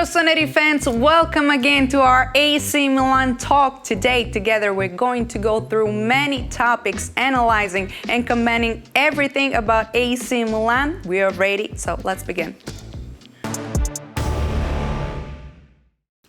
Rossoneri fans, welcome again to our AC Milan talk. Today, together, we're going to go through many topics, analyzing and commenting everything about AC Milan. We are ready, so let's begin.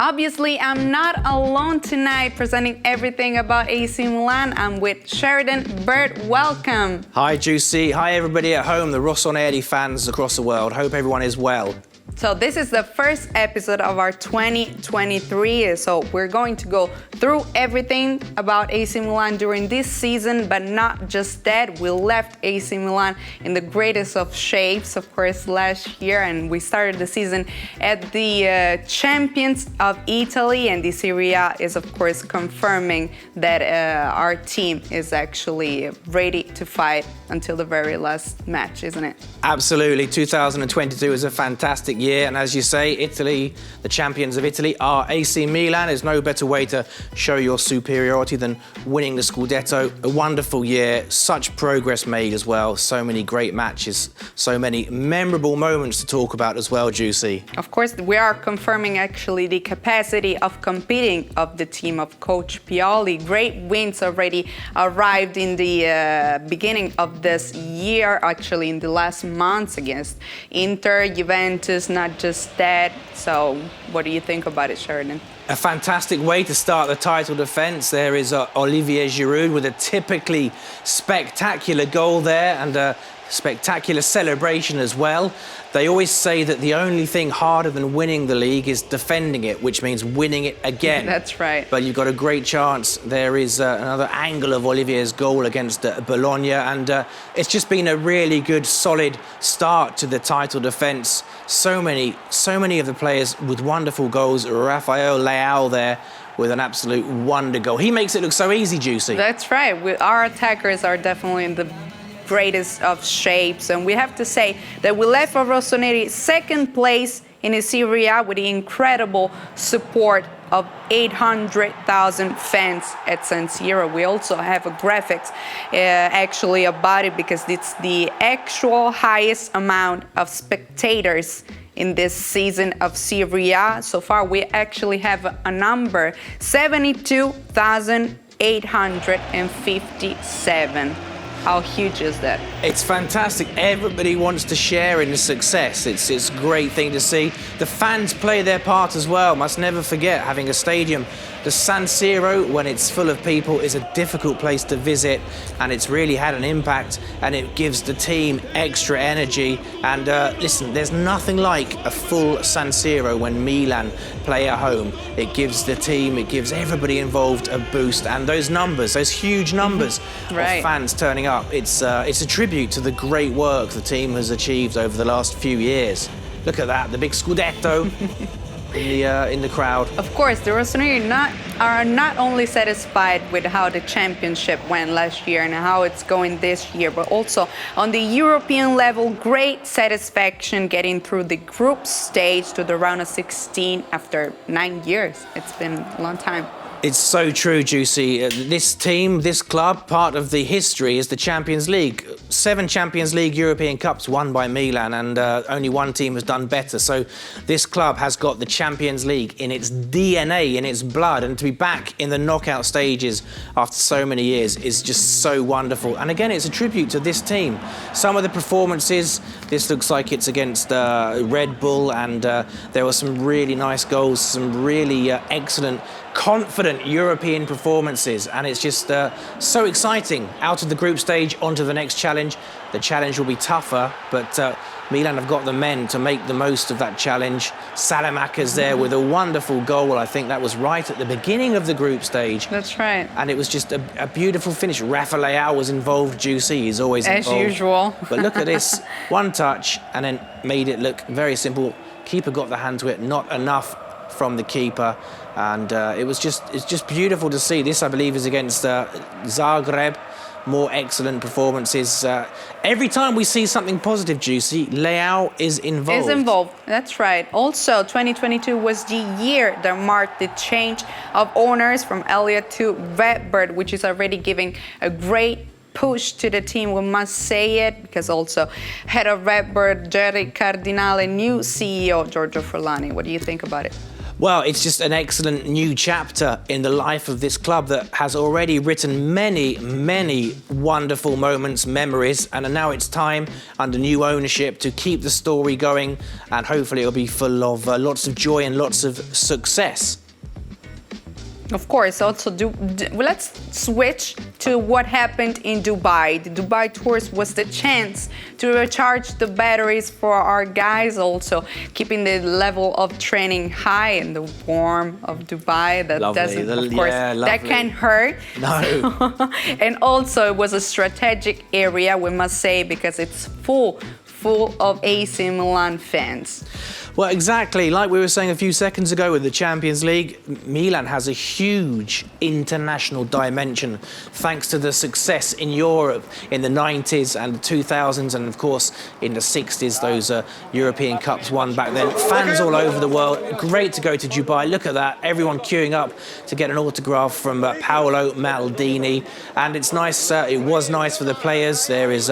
Obviously, I'm not alone tonight presenting everything about AC Milan. I'm with Sheridan. Bert, welcome. Hi, Juicy. Hi, everybody at home, the Rossoneri fans across the world. Hope everyone is well. So this is the first episode of our 2023, so we're going to go through everything about AC Milan during this season, but not just that. We left AC Milan in the greatest of shapes, of course, last year, and we started the season at the champions of Italy, and the Serie A is, of course, confirming that our team is actually ready to fight until the very last match, isn't it? Absolutely. 2022 is a fantastic year, and as you say, Italy, the champions of Italy, are AC Milan. There's no better way to show your superiority than winning the Scudetto. A wonderful year, such progress made as well, so many great matches, so many memorable moments to talk about as well, Juicy. Of course, we are confirming actually the capacity of competing of the team of Coach Pioli. Great wins already arrived in the beginning of this year, actually in the last months against Inter, Juventus, not just that. So what do you think about it, Sheridan? A fantastic way to start the title defence. There is Olivier Giroud with a typically spectacular goal there and a spectacular celebration as well. They always say that the only thing harder than winning the league is defending it, which means winning it again. That's right. But you've got a great chance. There is another angle of Olivier's goal against Bologna, and it's just been a really good, solid start to the title defence. So many of the players with wonderful goals. Rafael Leao there with an absolute wonder goal. He makes it look so easy, Juicy. That's right. Our attackers are definitely in the greatest of shapes, and we have to say that we left for Rossoneri second place in the Serie A with the incredible support of 800,000 fans at San Siro. We also have a graphics actually about it because it's the actual highest amount of spectators in this season of Serie A. So far, we actually have a number, 72,857. How huge is that? It's fantastic. Everybody wants to share in the success. It's a great thing to see. The fans play their part as well. Must never forget, having a stadium. The San Siro, when it's full of people, is a difficult place to visit, and it's really had an impact, and it gives the team extra energy. And listen, there's nothing like a full San Siro when Milan play at home. It gives the team, it gives everybody involved a boost, and those numbers, those huge numbers right. of fans turning up, it's a tribute to the great work the team has achieved over the last few years. Look at that, the big Scudetto. In the crowd. Of course, the Rossoneri are not only satisfied with how the championship went last year and how it's going this year, but also on the European level, great satisfaction getting through the group stage to the round of 16 after 9 years. It's been a long time. It's so true, Juicy. This team, this club, part of the history is the Champions League. 7 Champions League European Cups won by Milan, and only one team has done better. So this club has got the Champions League in its DNA, in its blood, and to be back in the knockout stages after so many years is just so wonderful. And again, it's a tribute to this team. Some of the performances, this looks like it's against Red Bull, and there were some really nice goals, some really excellent, confident European performances, and it's just so exciting. Out of the group stage, onto the next challenge. The challenge will be tougher, but Milan have got the men to make the most of that challenge. Salamaca's there with a wonderful goal. I think that was right at the beginning of the group stage. That's right. And it was just a beautiful finish. Rafael Leao was involved, Juicy. He's always involved. As usual. But look at this. One touch and then made it look very simple. Keeper got the hand to it, not enough from the keeper, and it's just beautiful to see. This, I believe, is against Zagreb. More excellent performances. Every time we see something positive, Juicy, Leao is involved. That's right. Also, 2022 was the year that marked the change of owners from Elliott to Redbird, which is already giving a great push to the team, we must say it, because also head of Red Bird, Jerry Cardinale, new CEO, Giorgio Furlani. What do you think about it? Well, it's just an excellent new chapter in the life of this club that has already written many, many wonderful moments, memories, and now it's time under new ownership to keep the story going, and hopefully it'll be full of lots of joy and lots of success. Of course, also let's switch to what happened in Dubai. The Dubai tours was the chance to recharge the batteries for our guys, also keeping the level of training high in the warm of Dubai. That Lovely. doesn't, of course, Yeah, that can hurt. No. And also it was a strategic area, we must say, because it's full of AC Milan fans. Well, exactly. Like we were saying a few seconds ago with the Champions League, Milan has a huge international dimension thanks to the success in Europe in the 90s and the 2000s, and of course in the 60s, those European Cups won back then. Fans all over the world. Great to go to Dubai. Look at that. Everyone queuing up to get an autograph from Paolo Maldini. And it's nice, it was nice for the players. There is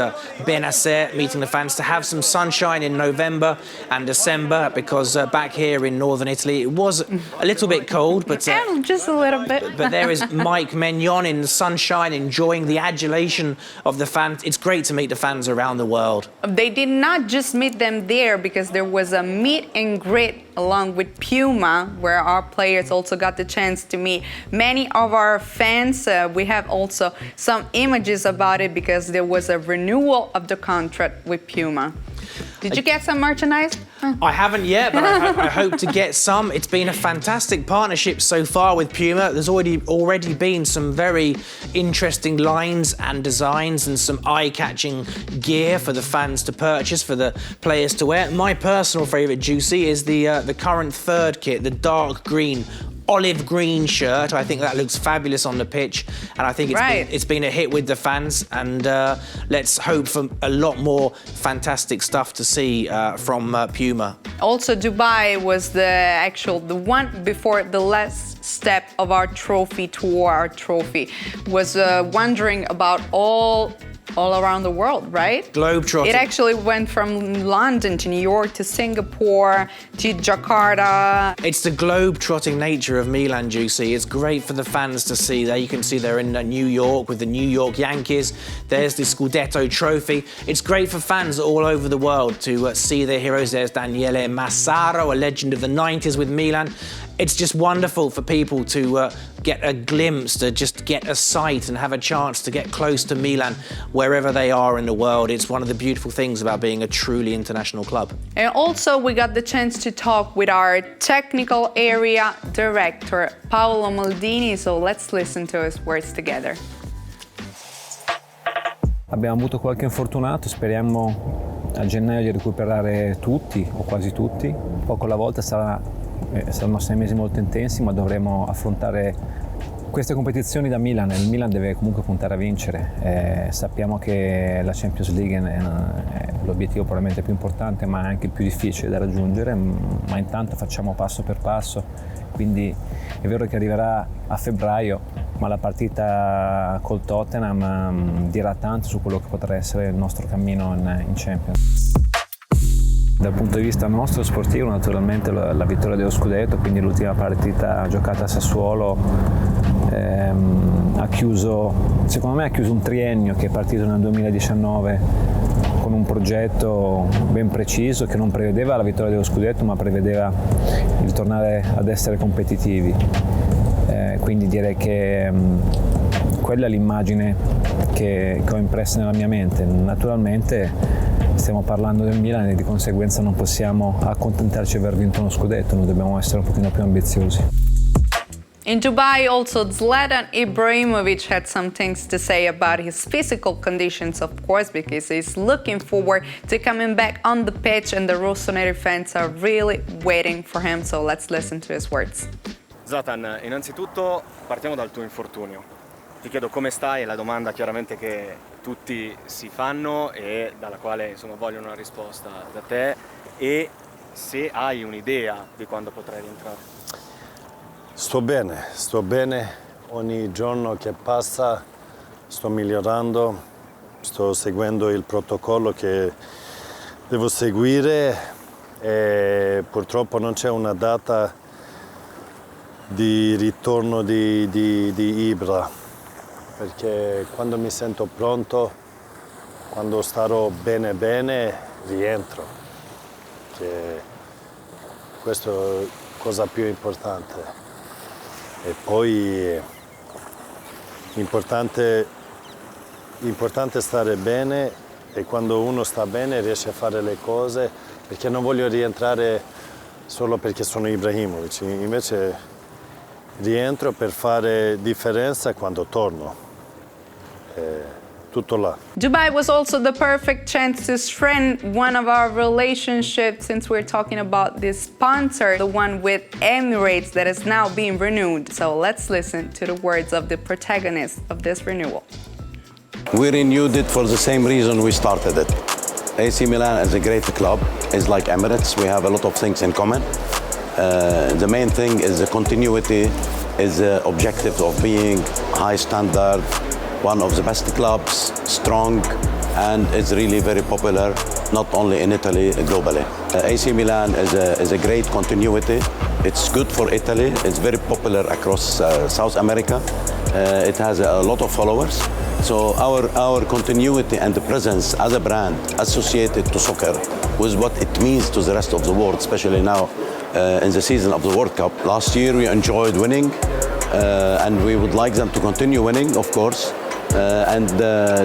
Benasser meeting the fans, to have some sunshine in November and December, because back here in northern Italy it was a little bit cold, but just a little bit. but there is Mike Maignan in the sunshine enjoying the adulation of the fans. It's great to meet the fans around the world. They did not just meet them there, because there was a meet and greet along with Puma, where our players also got the chance to meet many of our fans. We have also some images about it, because there was a renewal of the contract with Puma. Did you get some merchandise? I haven't yet, but I hope to get some. It's been a fantastic partnership so far with Puma. There's already been some very interesting lines and designs and some eye-catching gear for the fans to purchase, for the players to wear. My personal favourite, Juicy, is the current third kit, the dark green, olive green shirt. I think that looks fabulous on the pitch, and I think it's been a hit with the fans, and let's hope for a lot more fantastic stuff to see from Puma. Also, Dubai was the one before the last step of our trophy tour. Our trophy was wandering about all around the world, right? Globetrotting. It actually went from London to New York to Singapore to Jakarta. It's the globe-trotting nature of Milan, Juicy. It's great for the fans to see. There you can see they're in New York with the New York Yankees. There's the Scudetto trophy. It's great for fans all over the world to see their heroes. There's Daniele Massaro, a legend of the 90s with Milan. It's just wonderful for people to get a glimpse, to just get a sight and have a chance to get close to Milan wherever they are in the world. It's one of the beautiful things about being a truly international club. And also we got the chance to talk with our technical area director, Paolo Maldini, so let's listen to his words together. Abbiamo avuto qualche infortunato, speriamo a gennaio di recuperare tutti o quasi tutti. Poco alla volta saranno 6 mesi molto intensi, ma dovremo affrontare queste competizioni da Milan. Il Milan deve comunque puntare a vincere. Sappiamo che la Champions League è l'obiettivo probabilmente più importante, ma anche il più difficile da raggiungere, ma intanto facciamo passo per passo. Quindi è vero che arriverà a febbraio, ma la partita col Tottenham dirà tanto su quello che potrà essere il nostro cammino in Champions. Dal punto di vista nostro sportivo, naturalmente la vittoria dello scudetto, quindi l'ultima partita giocata a Sassuolo, secondo me ha chiuso un triennio che è partito nel 2019 con un progetto ben preciso che non prevedeva la vittoria dello scudetto, ma prevedeva il tornare ad essere competitivi. Quindi direi che quella è l'immagine che ho impressa nella mia mente. Naturalmente stiamo parlando del Milan e di conseguenza non possiamo accontentarci di aver vinto uno scudetto, noi dobbiamo essere un pochino più ambiziosi. In Dubai, also Zlatan Ibrahimovic had some things to say about his physical conditions, of course, because he's looking forward to coming back on the pitch, and the Rossoneri fans are really waiting for him. So let's listen to his words. Zlatan, innanzitutto partiamo dal tuo infortunio. Ti chiedo come stai, è la domanda chiaramente che tutti si fanno e dalla quale insomma vogliono una risposta da te, e se hai un'idea di quando potrai rientrare. Sto bene, ogni giorno che passa sto migliorando, sto seguendo il protocollo che devo seguire e purtroppo non c'è una data di ritorno di Ibra, perché quando mi sento pronto, quando starò bene rientro, che questo è la cosa più importante. E poi importante stare bene, e quando uno sta bene riesce a fare le cose, perché non voglio rientrare solo perché sono Ibrahimovic, invece rientro per fare differenza quando torno. Tutto là. Dubai was also the perfect chance to strengthen one of our relationships, since we're talking about this sponsor, the one with Emirates, that is now being renewed. So let's listen to the words of the protagonist of this renewal. We renewed it for the same reason we started it. AC Milan is a great club. It's like Emirates. We have a lot of things in common. The main thing is the continuity, is the objective of being high standard, one of the best clubs, strong, and it's really very popular, not only in Italy, globally. AC Milan is a great continuity. It's good for Italy. It's very popular across South America. It has a lot of followers. So our continuity and the presence as a brand associated to soccer with what it means to the rest of the world, especially now in the season of the World Cup. Last year we enjoyed winning, and we would like them to continue winning, of course. And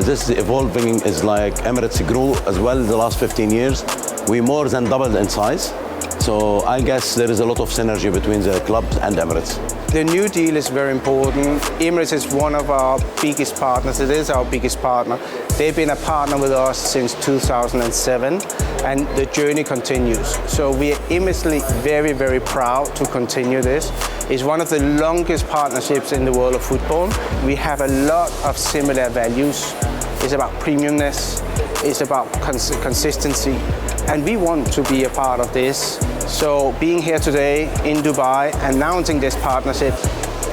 this evolving is like Emirates grew as well in the last 15 years. We more than doubled in size. So I guess there is a lot of synergy between the clubs and Emirates. The new deal is very important. Emirates is one of our biggest partners. It is our biggest partner. They've been a partner with us since 2007, and the journey continues. So we are immensely very, very proud to continue this. It's one of the longest partnerships in the world of football. We have a lot of similar values. It's about premiumness, it's about consistency, and we want to be a part of this. So being here today in Dubai, announcing this partnership,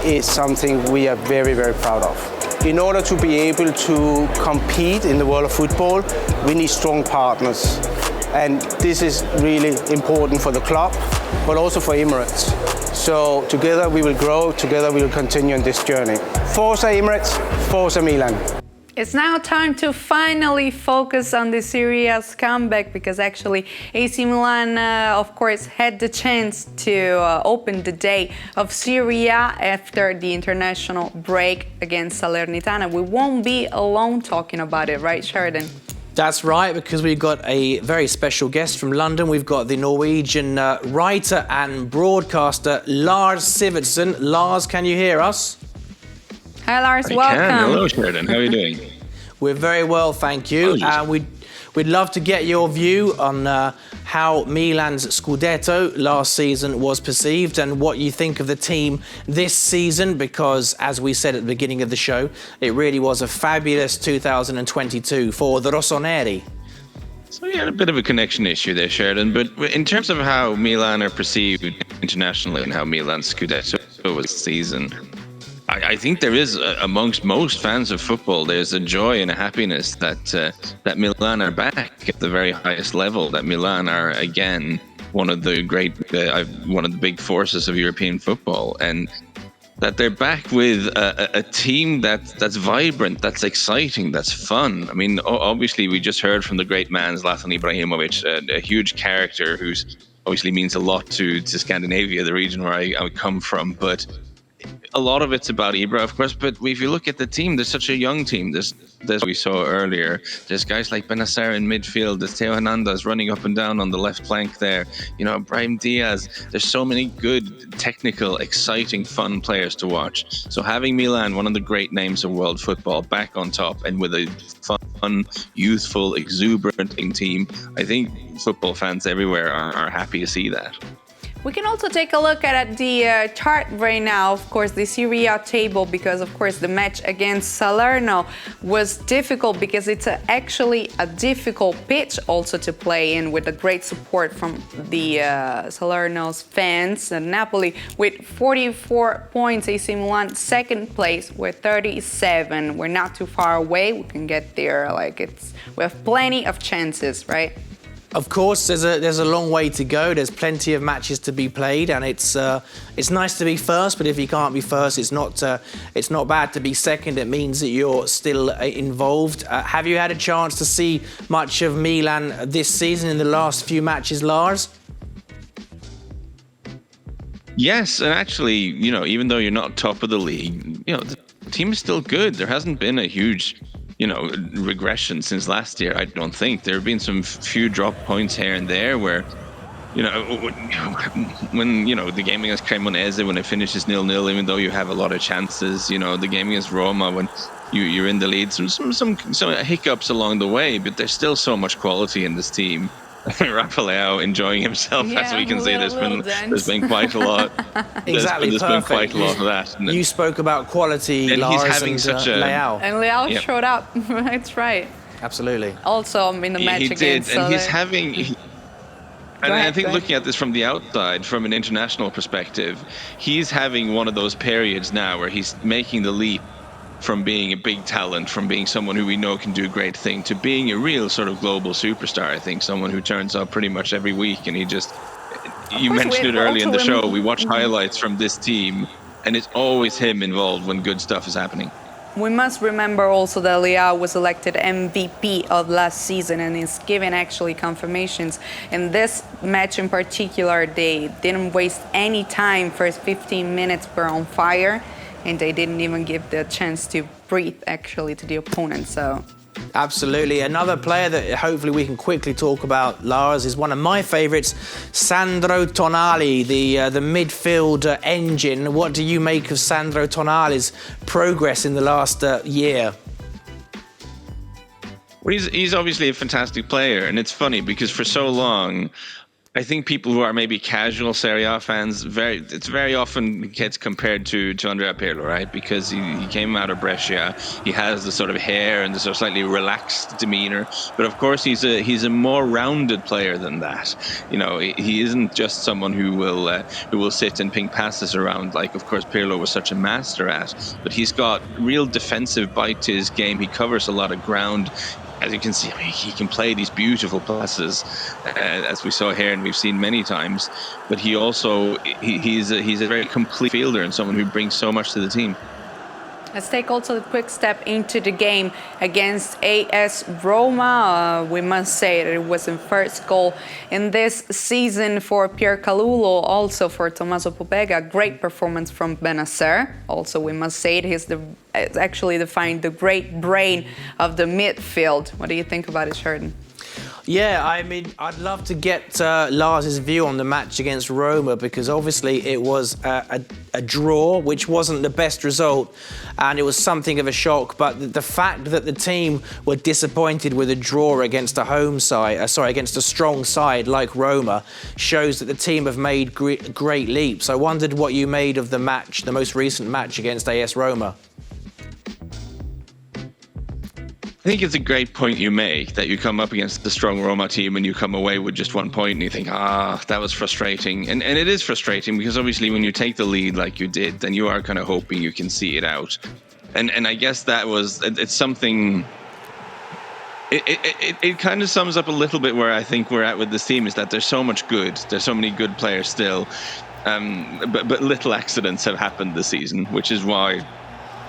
is something we are very, very proud of. In order to be able to compete in the world of football, we need strong partners. And this is really important for the club, but also for Emirates. So together we will grow, together we will continue on this journey. Forza Emirates, Forza Milan. It's now time to finally focus on the Serie A's comeback, because actually AC Milan, of course, had the chance to open the day of Serie A after the international break against Salernitana. We won't be alone talking about it, right, Sheridan? That's right, because we've got a very special guest from London. We've got the Norwegian writer and broadcaster Lars Sivertsen. Lars, can you hear us? Hi, Lars. I welcome. can. Hello, Sheridan. How are you doing? We're very well, thank you. We'd love to get your view on how Milan's Scudetto last season was perceived and what you think of the team this season, because, as we said at the beginning of the show, it really was a fabulous 2022 for the Rossoneri. So you had a bit of a connection issue there, Sheridan, but in terms of how Milan are perceived internationally and how Milan's Scudetto was this season, I think there is, amongst most fans of football, there's a joy and a happiness that Milan are back at the very highest level, that Milan are, again, one of the big forces of European football, and that they're back with a team that's vibrant, that's exciting, that's fun. I mean, obviously, we just heard from the great man, Zlatan Ibrahimovic, a huge character who's obviously means a lot to Scandinavia, the region where I come from, but a lot of it's about Ibra, of course, but if you look at the team, there's such a young team. There's we saw earlier. There's guys like Benacer in midfield. There's Theo Hernandez running up and down on the left flank there. You know, Brahim Diaz. There's so many good, technical, exciting, fun players to watch. So having Milan, one of the great names of world football, back on top and with a fun, youthful, exuberant team, I think football fans everywhere are happy to see that. We can also take a look at the chart right now, of course, the Serie A table, because, of course, the match against Salerno was difficult because it's actually a difficult pitch also to play in, with the great support from the Salerno's fans. And Napoli with 44 points, AC Milan second place with 37. We're not too far away. We can get there. We have plenty of chances, right? Of course, there's a long way to go. There's plenty of matches to be played, and it's nice to be first. But if you can't be first, it's not bad to be second. It means that you're still involved. Have you had a chance to see much of Milan this season in the last few matches, Lars? Yes, and actually, even though you're not top of the league, the team is still good. There hasn't been a huge regression since last year. I don't think there have been some few drop points here and there where, when the game against Cremonese, when it finishes 0-0, even though you have a lot of chances, the game against Roma, when you're in the lead, some hiccups along the way, but there's still so much quality in this team. Raphael enjoying himself, as we can see. There's been quite a lot. Exactly, there's been quite a lot of that. You spoke about quality, and Lars, he's having and such Leao. And Leao showed up. That's right. Absolutely. Also in the match he against did, and he's having. I think go looking at this from the outside, from an international perspective, he's having one of those periods now where he's making the leap from being a big talent, from being someone who we know can do a great thing, to being a real sort of global superstar. I think someone who turns up pretty much every week, and you mentioned it early in the show, we watch highlights from this team, and it's always him involved when good stuff is happening. We must remember also that Leao was elected MVP of last season and is given actually confirmations. In this match in particular, they didn't waste any time. First 15 minutes were on fire, and they didn't even give the chance to breathe actually to the opponent. So absolutely. Another player that hopefully we can quickly talk about, Lars, is one of my favourites, Sandro Tonali, the midfield engine. What do you make of Sandro Tonali's progress in the last year? Well, he's obviously a fantastic player, and it's funny because for so long, I think people who are maybe casual Serie A fans, it's very often gets compared to Andrea Pirlo, right? Because he came out of Brescia, he has the sort of hair and the sort of slightly relaxed demeanor, but of course he's a more rounded player than that. He isn't just someone who will sit and ping passes around like, of course, Pirlo was such a master at. But he's got real defensive bite to his game. He covers a lot of ground. As you can see, he can play these beautiful passes, as we saw here and we've seen many times. But he's a very complete fielder and someone who brings so much to the team. let's take also a quick step into the game against AS Roma. We must say that it was the first goal in this season for Pierre Calulo, also for Tommaso Pobega. Great performance from Bennacer. Also, we must say it's actually defined the great brain of the midfield. What do you think about it, Sheridan? Yeah, I mean, I'd love to get Lars's view on the match against Roma, because obviously it was a draw, which wasn't the best result, and it was something of a shock. But the fact that the team were disappointed with a draw against against a strong side like Roma, shows that the team have made great leaps. I wondered what you made of the match, the most recent match against AS Roma. I think it's a great point you make, that you come up against the strong Roma team and you come away with just 1 point and you think, that was frustrating. And it is frustrating because obviously when you take the lead like you did, then you are kind of hoping you can see it out. And I guess it's something, it kind of sums up a little bit where I think we're at with this team, is that there's so much good. There's so many good players still. But little accidents have happened this season, which is why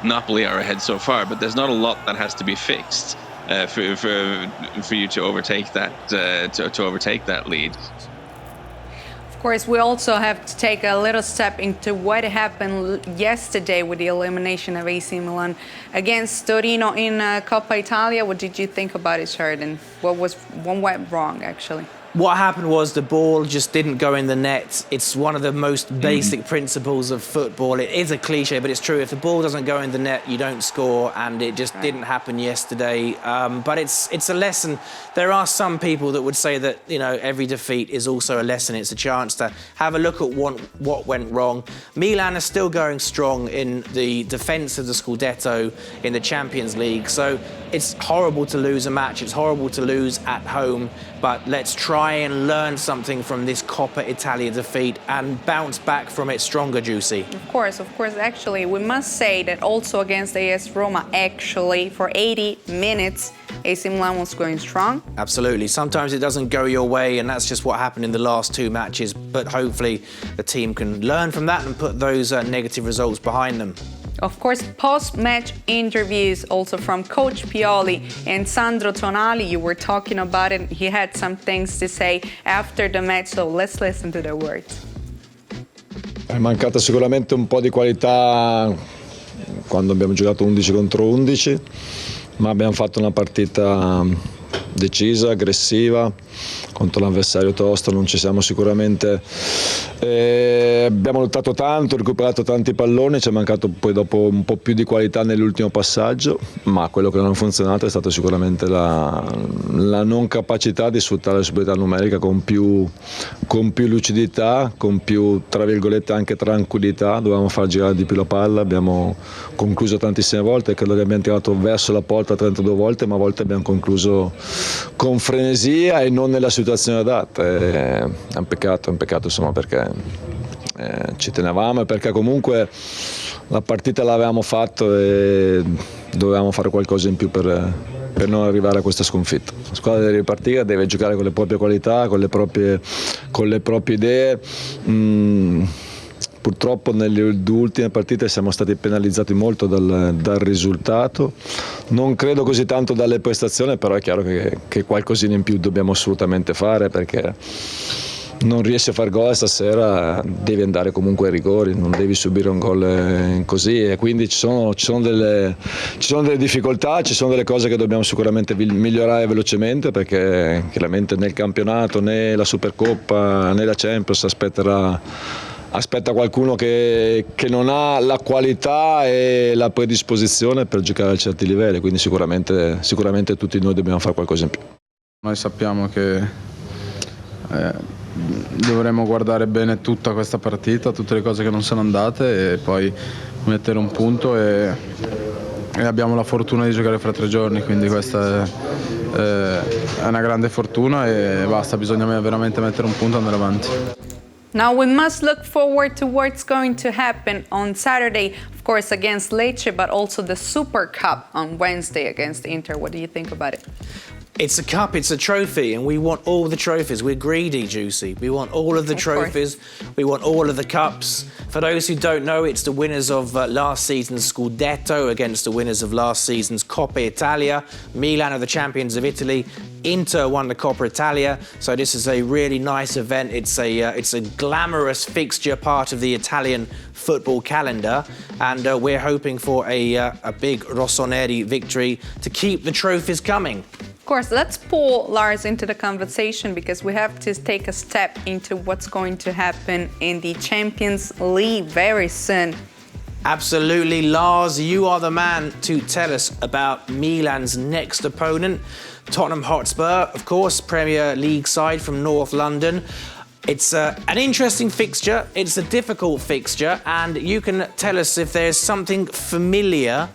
Napoli are ahead so far, but there's not a lot that has to be fixed for you to overtake that lead. Of course, we also have to take a little step into what happened yesterday with the elimination of AC Milan against Torino in Coppa Italia. What did you think about it, Sheridan? What went wrong, actually? What happened was the ball just didn't go in the net. It's one of the most basic principles of football. It is a cliche, but it's true. If the ball doesn't go in the net, you don't score, and it just didn't happen yesterday. But it's a lesson. There are some people that would say that, you know, every defeat is also a lesson. It's a chance to have a look at what went wrong. Milan are still going strong in the defence of the Scudetto in the Champions League. So it's horrible to lose a match. It's horrible to lose at home. But let's try and learn something from this Coppa Italia defeat and bounce back from it stronger, Juicy. Of course. Actually, we must say that also against AS Roma, actually, for 80 minutes, AC Milan was going strong. Absolutely. Sometimes it doesn't go your way, and that's just what happened in the last two matches. But hopefully the team can learn from that and put those negative results behind them. Of course, post-match interviews also from Coach Pioli and Sandro Tonali. You were talking about it. He had some things to say after the match, so let's listen to their words. È mancata sicuramente un po' di qualità quando abbiamo giocato 11 contro 11, ma abbiamo fatto una partita decisa, aggressiva, contro l'avversario tosto non ci siamo sicuramente, abbiamo lottato tanto, recuperato tanti palloni, ci è mancato poi dopo un po' più di qualità nell'ultimo passaggio, ma quello che non ha funzionato è stato sicuramente la non capacità di sfruttare la superiorità numerica con più lucidità, con più, tra virgolette, anche tranquillità. Dovevamo far girare di più la palla, abbiamo concluso tantissime volte, credo che abbiamo tirato verso la porta 32 volte, ma a volte abbiamo concluso con frenesia e non nella situazione adatta. È un peccato insomma, perché ci tenevamo e perché comunque la partita l'avevamo fatto e dovevamo fare qualcosa in più per non arrivare a questa sconfitta. La squadra deve ripartire, deve giocare con le proprie qualità, con le proprie idee. Purtroppo nelle due ultime partite siamo stati penalizzati molto dal risultato, non credo così tanto dalle prestazioni, però è chiaro che qualcosina in più dobbiamo assolutamente fare, perché non riesci a far gol stasera, devi andare comunque ai rigori, non devi subire un gol così, e quindi ci sono delle difficoltà, ci sono delle cose che dobbiamo sicuramente migliorare velocemente, perché chiaramente nel campionato né la Supercoppa né la Champions aspetta qualcuno che non ha la qualità e la predisposizione per giocare a certi livelli, quindi sicuramente tutti noi dobbiamo fare qualcosa in più. Noi sappiamo che dovremo guardare bene tutta questa partita, tutte le cose che non sono andate, e poi mettere un punto, e abbiamo la fortuna di giocare fra 3 giorni, quindi questa è una grande fortuna e basta, bisogna veramente mettere un punto e andare avanti. Now we must look forward to what's going to happen on Saturday, of course, against Lecce, but also the Super Cup on Wednesday against Inter. What do you think about it? It's a cup, it's a trophy, and we want all the trophies. We're greedy, Juicy. We want all of the trophies. We want all of the cups. For those who don't know, it's the winners of last season's Scudetto against the winners of last season's Coppa Italia. Milan are the champions of Italy. Inter won the Coppa Italia, so this is a really nice event. It's a glamorous fixture, part of the Italian football calendar, and we're hoping for a big Rossoneri victory to keep the trophies coming. Of course, let's pull Lars into the conversation, because we have to take a step into what's going to happen in the Champions League very soon. Absolutely, Lars, you are the man to tell us about Milan's next opponent. Tottenham Hotspur, of course, Premier League side from North London. It's an interesting fixture, it's a difficult fixture, and you can tell us if there's something familiar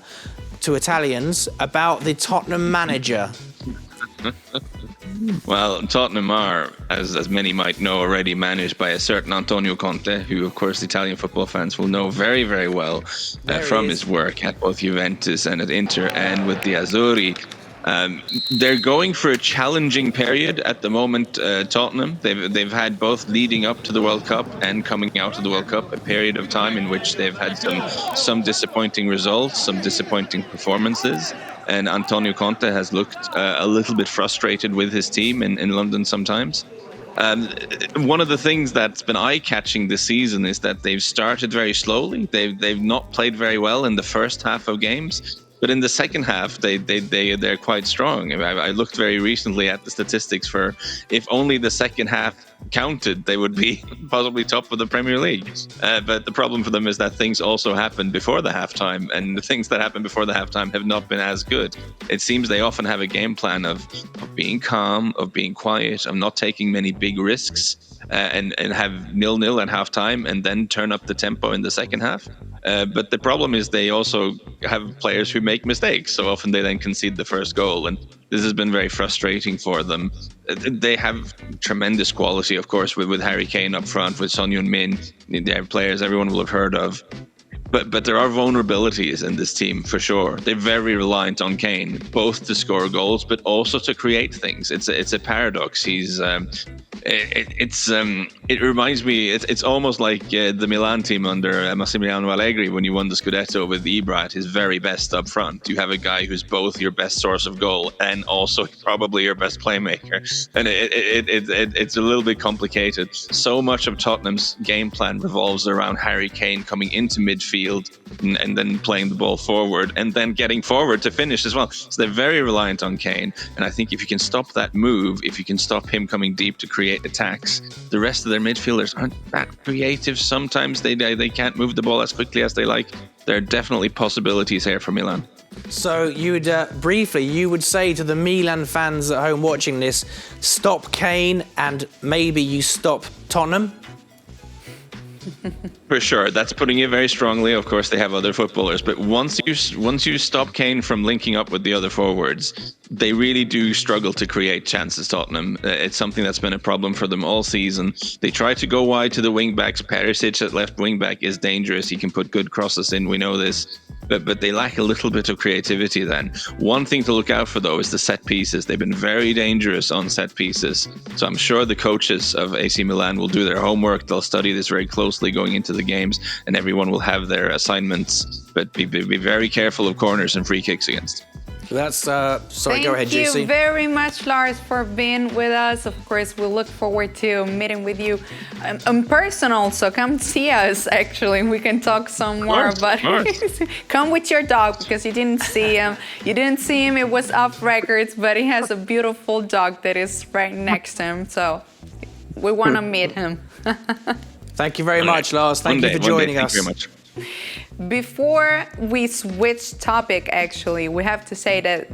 to Italians about the Tottenham manager. Well, Tottenham are, as many might know, already managed by a certain Antonio Conte, who, of course, Italian football fans will know very, very well from his work at both Juventus and at Inter and with the Azzurri. They're going for a challenging period at the moment, Tottenham. They've had both leading up to the World Cup and coming out of the World Cup a period of time in which they've had some disappointing results, some disappointing performances. And Antonio Conte has looked a little bit frustrated with his team in London sometimes. One of the things that's been eye-catching this season is that they've started very slowly. They've not played very well in the first half of games. But in the second half, they're quite strong. I looked very recently at the statistics for if only the second half counted, they would be possibly top of the Premier League. But the problem for them is that things also happened before the halftime, and the things that happened before the halftime have not been as good. It seems they often have a game plan of being calm, of being quiet, of not taking many big risks, and have 0-0 at halftime and then turn up the tempo in the second half. But the problem is they also have players who make mistakes. So often they then concede the first goal. And this has been very frustrating for them. They have tremendous quality, of course, with Harry Kane up front, with Son Heung-min. They have players everyone will have heard of. But there are vulnerabilities in this team for sure. They're very reliant on Kane, both to score goals, but also to create things. It's a paradox. It reminds me. It's almost like the Milan team under Massimiliano Allegri when you won the Scudetto with Ibra at his very best up front. You have a guy who's both your best source of goal and also probably your best playmaker. And it's a little bit complicated. So much of Tottenham's game plan revolves around Harry Kane coming into midfield and then playing the ball forward and then getting forward to finish as well. So they're very reliant on Kane. And I think if you can stop that move, if you can stop him coming deep to create attacks, the rest of their midfielders aren't that creative. Sometimes they can't move the ball as quickly as they like. There are definitely possibilities here for Milan. So you would say to the Milan fans at home watching this, stop Kane and maybe you stop Tottenham? For sure, that's putting it very strongly. Of course, they have other footballers, but once you stop Kane from linking up with the other forwards, they really do struggle to create chances. Tottenham, it's something that's been a problem for them all season. They try to go wide to the wing backs. Perisic at left wing back is dangerous. He can put good crosses in. We know this. But they lack a little bit of creativity then. One thing to look out for, though, is the set pieces. They've been very dangerous on set pieces. So I'm sure the coaches of AC Milan will do their homework. They'll study this very closely going into the games, and everyone will have their assignments. But be very careful of corners and free kicks against. That's sorry. Go ahead, Thank Juicy. you very much, Lars, for being with us. Of course, we look forward to meeting with you in person. Also, come see us. Actually, we can talk some more about it. Come with your dog because you didn't see him. It was off records, but he has a beautiful dog that is right next to him. So we want to meet him. Thank you very much, Lars. Thank you for joining us. Thank you very much. Before we switch topic, actually, we have to say that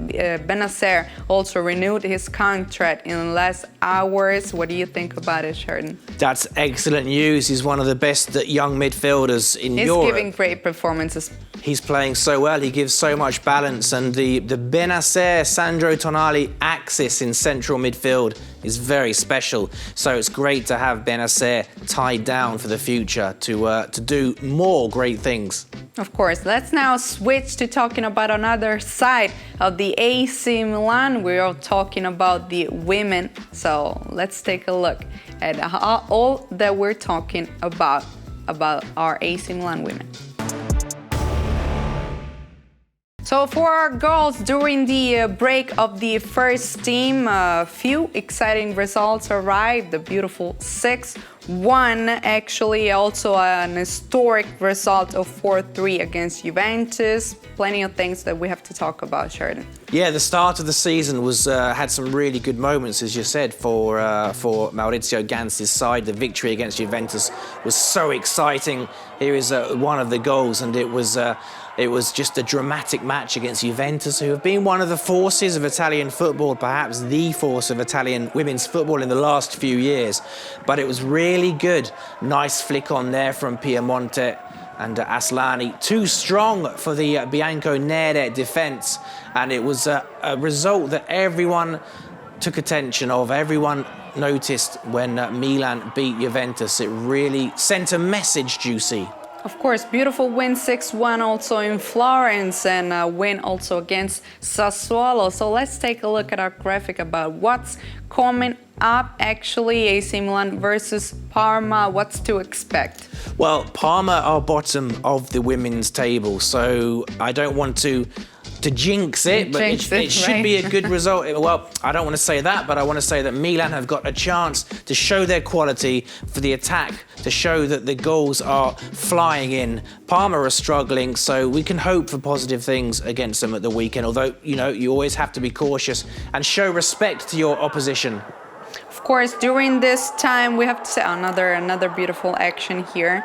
Benacer also renewed his contract in the last hours. What do you think about it, Sheridan? That's excellent news. He's one of the best young midfielders in Europe. He's giving great performances. He's playing so well. He gives so much balance. And the Benacer, Sandro Tonali axis in central midfield is very special. So it's great to have Benacer tied down for the future to do more great things. Of course. Let's now switch to talking about another side of the AC Milan. We are talking about the women. So let's take a look at all that we're talking about our AC Milan women. So for our girls, during the break of the first team, a few exciting results arrived. The beautiful 6-1, actually also an historic result of 4-3 against Juventus. Plenty of things that we have to talk about, Sheridan. Yeah, the start of the season was had some really good moments, as you said, for Maurizio Ganzi's side. The victory against Juventus was so exciting. Here is one of the goals, and it was just a dramatic match against Juventus, who have been one of the forces of Italian football, perhaps the force of Italian women's football in the last few years. But it was really good. Nice flick on there from Piemonte and Aslani. Too strong for the Bianconere defence. And it was a result that everyone took attention of. Everyone noticed when Milan beat Juventus. It really sent a message, Juicy. Of course, beautiful win 6-1 also in Florence, and a win also against Sassuolo. So let's take a look at our graphic about what's coming up. Actually, AC Milan versus Parma. What's to expect? Well, Parma are bottom of the women's table, so I don't want to to jinx it, but it should be a good result. Well, I don't want to say that, but I want to say that Milan have got a chance to show their quality for the attack, to show that the goals are flying in. Parma are struggling, so we can hope for positive things against them at the weekend, although, you always have to be cautious and show respect to your opposition. Of course, during this time, we have to say another beautiful action here.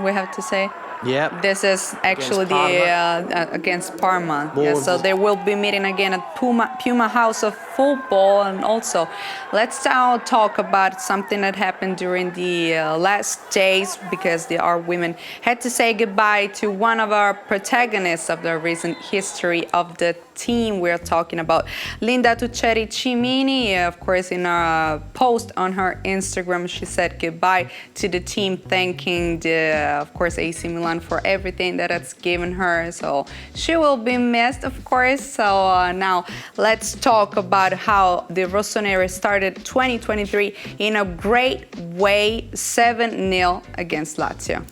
We have to say. Yeah. This is actually against Parma. Yeah, so they will be meeting again at Puma House of Football. And also, let's now talk about something that happened during the last days, because our women had to say goodbye to one of our protagonists of the recent history of the team. We're talking about Linda Tuccieri Cimini. Of course, in a post on her Instagram, she said goodbye to the team, thanking of course, AC Milan for everything that it's given her. So she will be missed, of course. So now let's talk about how the Rossoneri started 2023 in a great way, 7-0 against Lazio.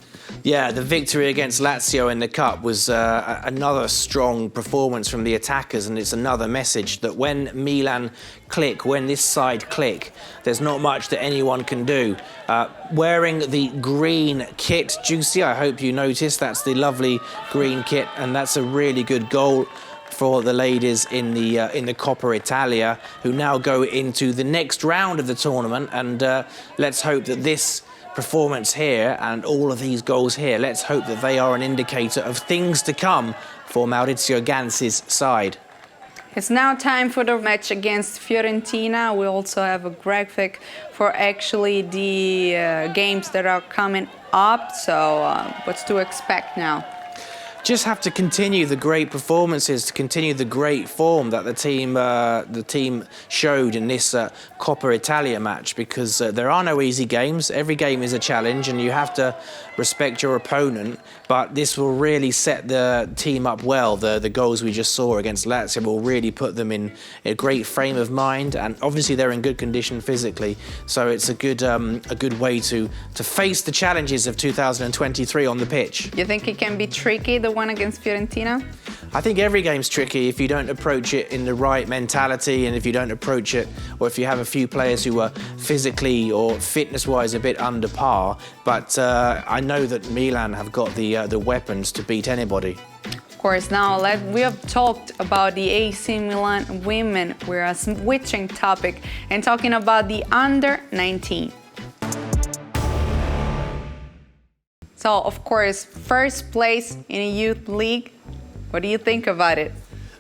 Yeah, the victory against Lazio in the Cup was another strong performance from the attackers, and it's another message that when Milan click, when this side click, there's not much that anyone can do. Wearing the green kit, Juicy, I hope you noticed, that's the lovely green kit, and that's a really good goal for the ladies in the Coppa Italia, who now go into the next round of the tournament, and let's hope that this performance here and all of these goals here, let's hope that they are an indicator of things to come for Maurizio Ganzi's side. It's now time for the match against Fiorentina. We also have a graphic for actually the games that are coming up. So what's to expect now? Just have to continue the great performances, to continue the great form that the team showed in this Coppa Italia match, because there are no easy games. Every game is a challenge, and you have to respect your opponent. But this will really set the team up well. The goals we just saw against Lazio will really put them in a great frame of mind, and obviously they're in good condition physically. So it's a good way to face the challenges of 2023 on the pitch. You think it can be tricky, the one against Fiorentina? I think every game's tricky if you don't approach it in the right mentality, and if you don't approach it, or if you have a few players who are physically or fitness-wise a bit under par. But I know that Milan have got the weapons to beat anybody. Of course, now we have talked about the AC Milan women. We're switching topic and talking about the under-19. So, of course, first place in a youth league. What do you think about it?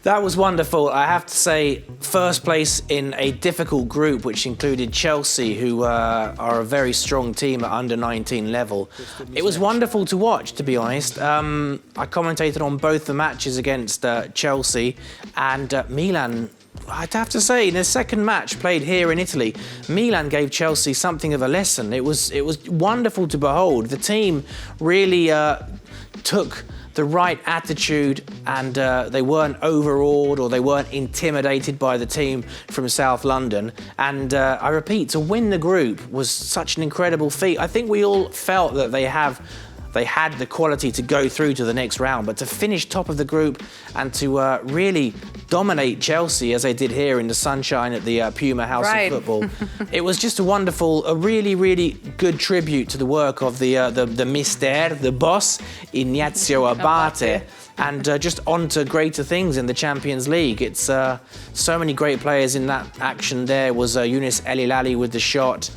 That was wonderful. I have to say, first place in a difficult group, which included Chelsea, who are a very strong team at under-19 level. It was wonderful to watch, to be honest. I commentated on both the matches against Chelsea, and Milan, I'd have to say, in the second match played here in Italy, Milan gave Chelsea something of a lesson. It was wonderful to behold. The team really took the right attitude, and they weren't overawed or they weren't intimidated by the team from South London. And I repeat, to win the group was such an incredible feat. I think we all felt that they had the quality to go through to the next round, but to finish top of the group and to really dominate Chelsea as they did here in the sunshine at the Puma House of Football, it was just a really, really good tribute to the work of the mister, the boss, Ignazio Abate. And just on to greater things in the Champions League. It's so many great players in that action. There was Younes El Hilali with the shot.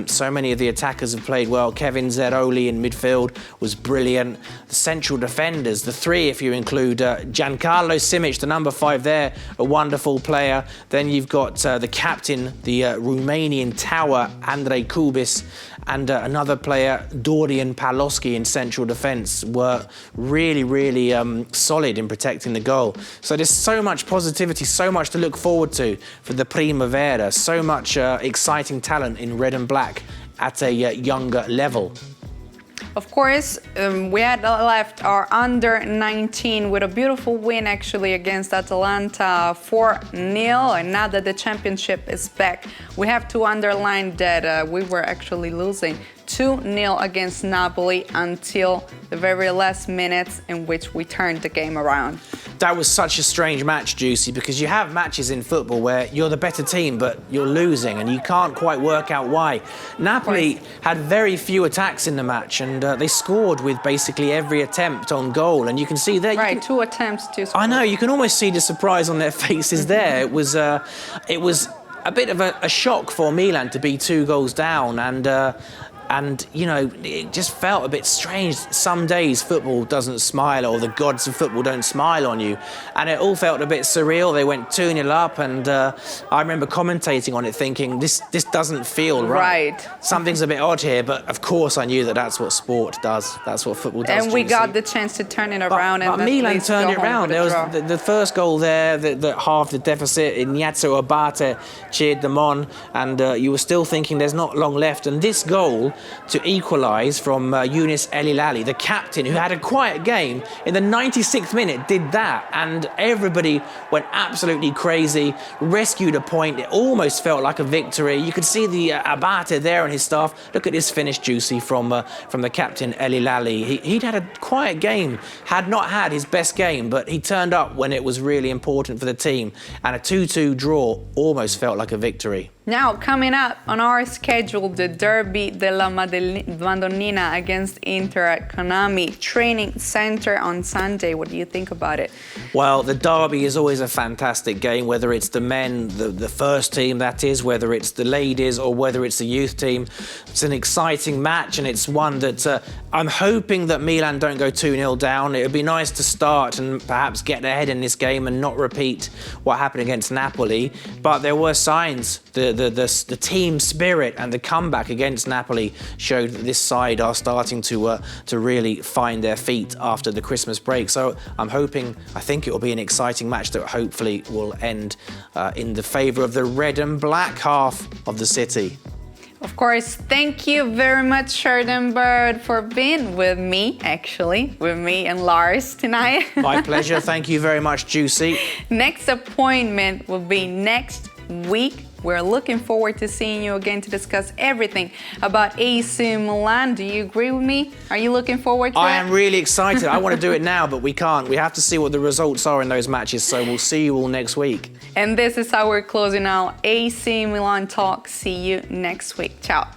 So many of the attackers have played well. Kevin Zeroli in midfield was brilliant. The central defenders, the three, if you include Giancarlo Simic, the number 5 there, a wonderful player. Then you've got the captain, the Romanian tower, Andrei Kubis, and another player, Dorian Paloschi, in central defence, were really, really solid in protecting the goal. So there's so much positivity, so much to look forward to for the Primavera, so much exciting talent in red and black at a younger level. Of course, we had left our under-19 with a beautiful win actually against Atalanta 4-0. And now that the championship is back, we have to underline that we were actually losing 2-0 against Napoli until the very last minutes in which we turned the game around. That was such a strange match, Juicy, because you have matches in football where you're the better team, but you're losing, and you can't quite work out why. Napoli had very few attacks in the match, and they scored with basically every attempt on goal, and you can see there... Right, 2 attempts to score. I know, you can almost see the surprise on their faces there. It was a bit of a shock for Milan to be 2 goals down, and, you know, it just felt a bit strange. Some days football doesn't smile, or the gods of football don't smile on you. And it all felt a bit surreal. They went 2-0 up, and I remember commentating on it thinking, this doesn't feel right. Something's a bit odd here, but of course I knew that that's what sport does. That's what football does. And we got the chance to turn it around. But Milan turned it around. There was the first goal there that halved the deficit. Ignazio Abate cheered them on, and you were still thinking there's not long left. And this goal to equalise from Younis El Hilali, the captain, who had a quiet game, in the 96th minute did that, and everybody went absolutely crazy, rescued a point. It almost felt like a victory. You could see the Abate there and his staff. Look at this finish, Juicy, from the captain El Hilali. He'd had a quiet game, had not had his best game, but he turned up when it was really important for the team, and a 2-2 draw almost felt like a victory. Now, coming up on our schedule, the Derby della Madonnina against Inter at Konami Training Center on Sunday. What do you think about it? Well, the derby is always a fantastic game, whether it's the men, the first team, that is, whether it's the ladies or whether it's the youth team. It's an exciting match, and it's one that I'm hoping that Milan don't go 2-0 down. It would be nice to start and perhaps get ahead in this game and not repeat what happened against Napoli. But there were signs. The team spirit and the comeback against Napoli showed that this side are starting to really find their feet after the Christmas break. So I think it will be an exciting match that hopefully will end in the favour of the red and black half of the city. Of course, thank you very much, Sheridan Bird, for being with me and Lars tonight. My pleasure. Thank you very much, Juicy. Next appointment will be next week. We're looking forward to seeing you again to discuss everything about AC Milan. Do you agree with me? Are you looking forward to it? I am really excited. I want to do it now, but we can't. We have to see what the results are in those matches, so we'll see you all next week. And this is how we're closing out AC Milan Talk. See you next week. Ciao.